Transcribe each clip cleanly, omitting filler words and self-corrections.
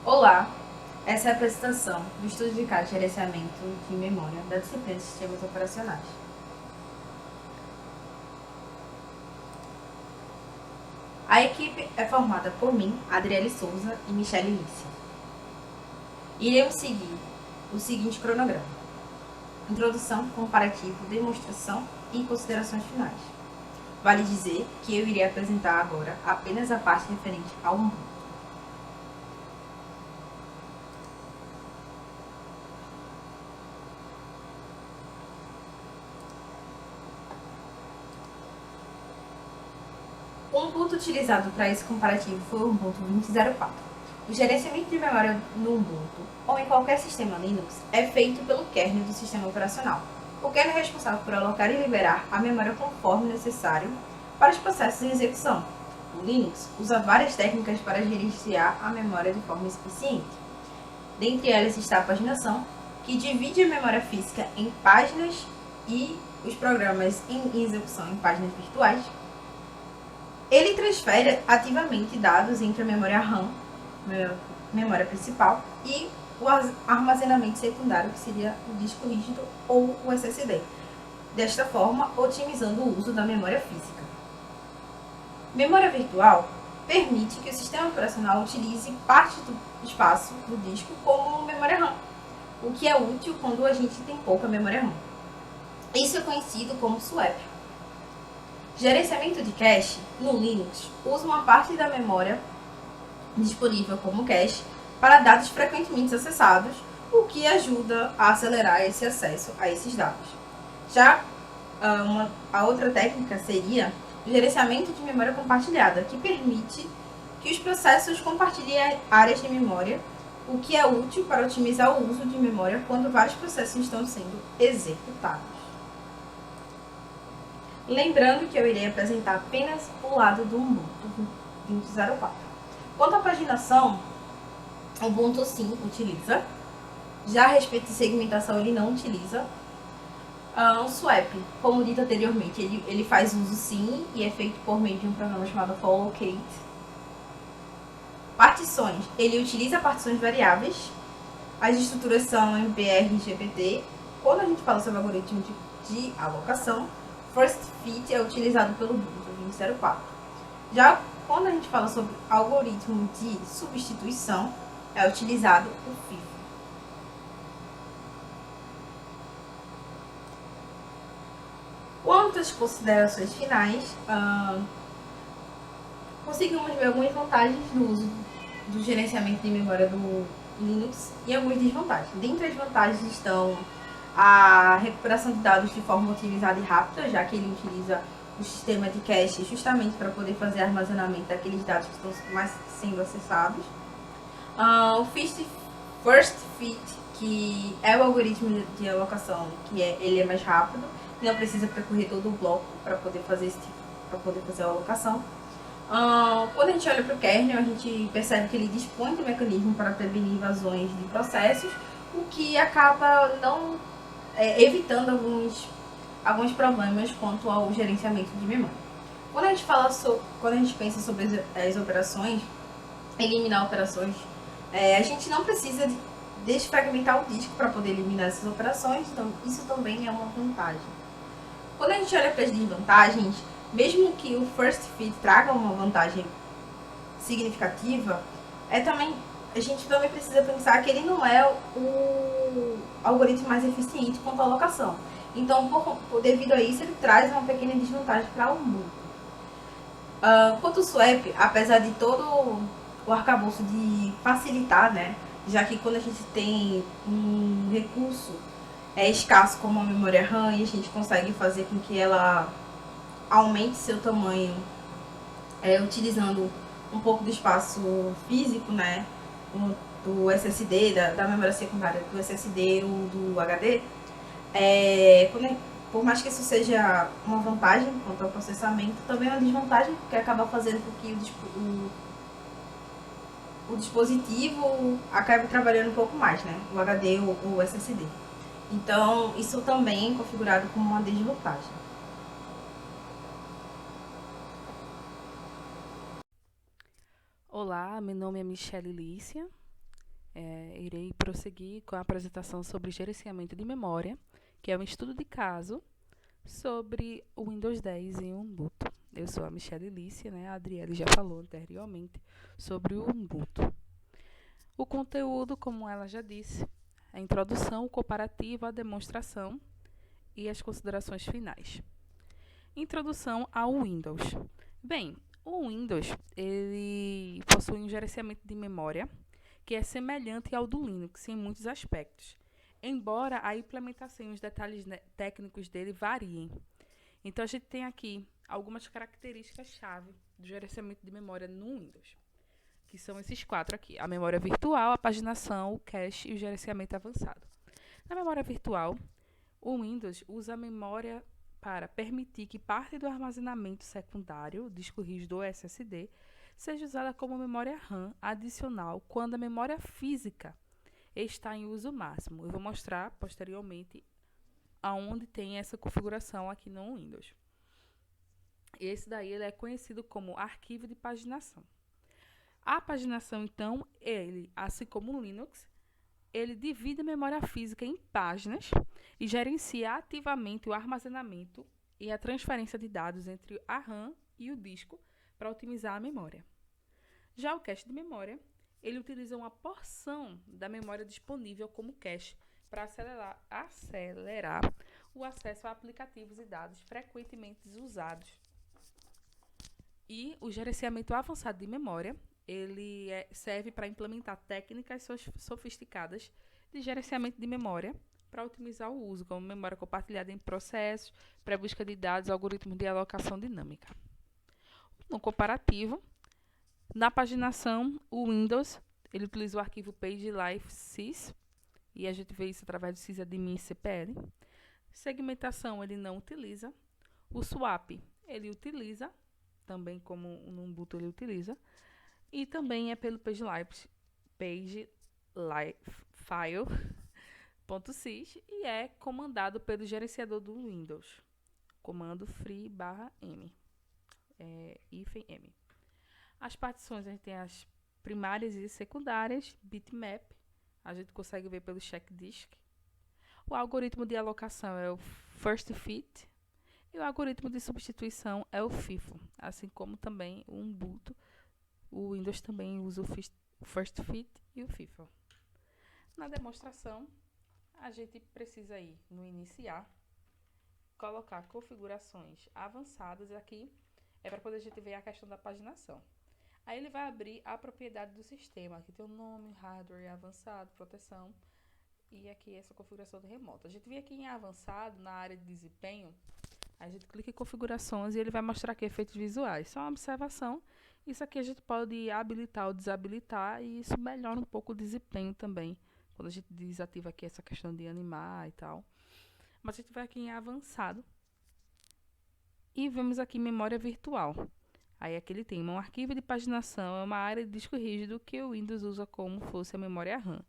Olá, essa é a apresentação do estudo de caso de gerenciamento de memória da disciplina de sistemas operacionais. A equipe é formada por mim, Adriele Souza e Michele Lícia. Iremos seguir o seguinte cronograma: introdução, comparativo, demonstração e considerações finais. Vale dizer que eu irei apresentar agora apenas a parte referente ao Ubuntu. O Ubuntu utilizado para esse comparativo foi o Ubuntu 20.04. O gerenciamento de memória no Ubuntu ou em qualquer sistema Linux é feito pelo kernel do sistema operacional. O kernel é responsável por alocar e liberar a memória conforme necessário para os processos em execução. O Linux usa várias técnicas para gerenciar a memória de forma eficiente. Dentre elas está a paginação, que divide a memória física em páginas e os programas em execução em páginas virtuais. Ele transfere ativamente dados entre a memória RAM, memória principal, e o armazenamento secundário, que seria o disco rígido ou o SSD. Desta forma, otimizando o uso da memória física. Memória virtual permite que o sistema operacional utilize parte do espaço do disco como memória RAM, o que é útil quando a gente tem pouca memória RAM. Isso é conhecido como swap. Gerenciamento de cache no Linux usa uma parte da memória disponível como cache para dados frequentemente acessados, o que ajuda a acelerar esse acesso a esses dados. Já a outra técnica seria o gerenciamento de memória compartilhada, que permite que os processos compartilhem áreas de memória, o que é útil para otimizar o uso de memória quando vários processos estão sendo executados. Lembrando que eu irei apresentar apenas o lado do Ubuntu 20.04. Quanto à paginação, o Ubuntu sim utiliza. Já a respeito de segmentação, ele não utiliza. O swap, como dito anteriormente, ele faz uso sim e é feito por meio de um programa chamado Followcate. Partições, ele utiliza partições variáveis. As estruturas são MPR e GPT. Quando a gente fala sobre algoritmo de alocação, First Fit é utilizado pelo Ubuntu 20.04. Já quando a gente fala sobre algoritmo de substituição, é utilizado o FIFO. Quanto às considerações finais, conseguimos ver algumas vantagens do uso do gerenciamento de memória do Linux e algumas desvantagens. Dentre as vantagens estão a recuperação de dados de forma otimizada e rápida, já que ele utiliza o sistema de cache justamente para poder fazer armazenamento daqueles dados que estão mais sendo acessados. O First Fit, que é o algoritmo de alocação, ele é mais rápido, não precisa percorrer todo o bloco para poder fazer a alocação. Quando a gente olha para o kernel, a gente percebe que ele dispõe de mecanismo para prevenir invasões de processos, o que acaba não evitando alguns problemas quanto ao gerenciamento de memória. Quando a gente pensa sobre as operações, eliminar operações, a gente não precisa desfragmentar o disco para poder eliminar essas operações, então isso também é uma vantagem. Quando a gente olha para as desvantagens, mesmo que o First Fit traga uma vantagem significativa, a gente também precisa pensar que ele não é o algoritmo mais eficiente quanto à alocação. Então, devido a isso, ele traz uma pequena desvantagem para o Ubuntu. Quanto ao swap, apesar de todo o arcabouço de facilitar, né, já que quando a gente tem um recurso escasso como a memória RAM e a gente consegue fazer com que ela aumente seu tamanho utilizando um pouco do espaço físico, né, do SSD, da memória secundária do SSD ou do HD, por mais que isso seja uma vantagem quanto ao processamento, também é uma desvantagem, porque acaba fazendo com que o dispositivo acabe trabalhando um pouco mais, né, o HD ou o SSD. Então, isso também é configurado como uma desvantagem. Olá, meu nome é Michele Lícia, Irei prosseguir com a apresentação sobre gerenciamento de memória, que é um estudo de caso sobre o Windows 10 em Ubuntu. Eu sou a Michelle Lícia, né? A Adriele já falou anteriormente sobre o Ubuntu. O conteúdo, como ela já disse, a introdução, o comparativo, a demonstração e as considerações finais. Introdução ao Windows. Bem, o Windows ele possui um gerenciamento de memória que é semelhante ao do Linux em muitos aspectos, embora a implementação e os detalhes técnicos dele variem. Então, a gente tem aqui algumas características-chave do gerenciamento de memória no Windows, que são esses 4 aqui: a memória virtual, a paginação, o cache e o gerenciamento avançado. Na memória virtual, o Windows usa a memória para permitir que parte do armazenamento secundário, disco rígido ou SSD, seja usada como memória RAM adicional quando a memória física está em uso máximo. Eu vou mostrar posteriormente aonde tem essa configuração aqui no Windows. Esse daí ele é conhecido como arquivo de paginação. A paginação, então, ele, assim como o Linux, ele divide a memória física em páginas e gerencia ativamente o armazenamento e a transferência de dados entre a RAM e o disco para otimizar a memória. Já o cache de memória, ele utiliza uma porção da memória disponível como cache para acelerar o acesso a aplicativos e dados frequentemente usados. E o gerenciamento avançado de memória, ele serve para implementar técnicas sofisticadas de gerenciamento de memória para otimizar o uso, como memória compartilhada em processos, pré-busca de dados, algoritmos de alocação dinâmica. No comparativo, na paginação, o Windows ele utiliza o arquivo PageLifeSys, e a gente vê isso através do sysadmin CPL. Segmentação ele não utiliza. O swap ele utiliza, também como no Ubuntu ele utiliza, e também é pelo PageLifeFile.sys e é comandado pelo gerenciador do Windows, comando free/m, -m. As partições, a gente tem as primárias e secundárias, bitmap, a gente consegue ver pelo checkdisk. O algoritmo de alocação é o first fit e o algoritmo de substituição é o FIFO, assim como também o Ubuntu. O Windows também usa o first fit e o FIFO. Na demonstração, a gente precisa ir no iniciar, colocar configurações avançadas. Aqui é para poder a gente ver a questão da paginação. Aí ele vai abrir a propriedade do sistema. Aqui tem o nome, hardware avançado, proteção. E aqui essa configuração do remoto. A gente vem aqui em avançado, na área de desempenho. A gente clica em configurações e ele vai mostrar aqui efeitos visuais. Só uma observação. Isso aqui a gente pode habilitar ou desabilitar. E isso melhora um pouco o desempenho também. Quando a gente desativa aqui essa questão de animar e tal. Mas a gente vai aqui em avançado. E vemos aqui memória virtual. Aí aqui ele tem um arquivo de paginação, é uma área de disco rígido que o Windows usa como fosse a memória RAM.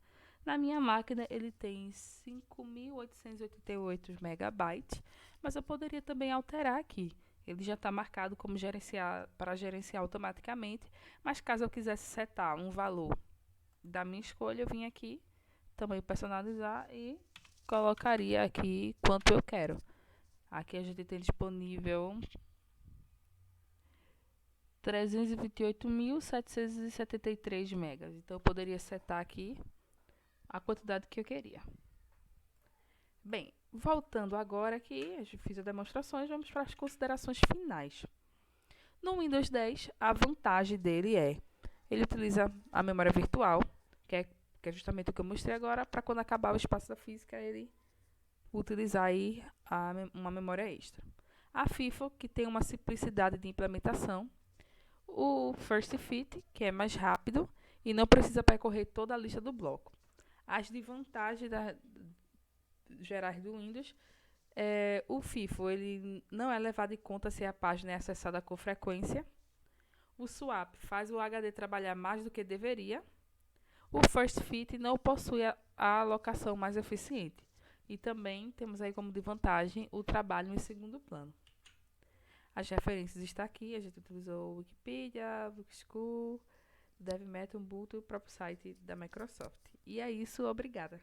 Na minha máquina ele tem 5.888 megabytes, mas eu poderia também alterar aqui. Ele já está marcado como para gerenciar automaticamente, mas caso eu quisesse setar um valor da minha escolha, eu vim aqui, também personalizar e colocaria aqui quanto eu quero. Aqui a gente tem disponível 328.773 megas. Então, eu poderia setar aqui a quantidade que eu queria. Bem, voltando agora aqui, eu fiz as demonstrações, vamos para as considerações finais. No Windows 10, a vantagem dele é, ele utiliza a memória virtual, que é justamente o que eu mostrei agora, para quando acabar o espaço da física, ele utilizar aí uma memória extra. A FIFO, que tem uma simplicidade de implementação. O First Fit, que é mais rápido e não precisa percorrer toda a lista do bloco. As desvantagens gerais do Windows o FIFO ele não é levado em conta se a página é acessada com frequência. O swap faz o HD trabalhar mais do que deveria. O First Fit não possui a alocação mais eficiente. E também temos aí como desvantagem o trabalho em segundo plano. As referências estão aqui, a gente utilizou o Wikipedia, Bookschool, DevMetal, Ubuntu e o próprio site da Microsoft. E é isso, obrigada.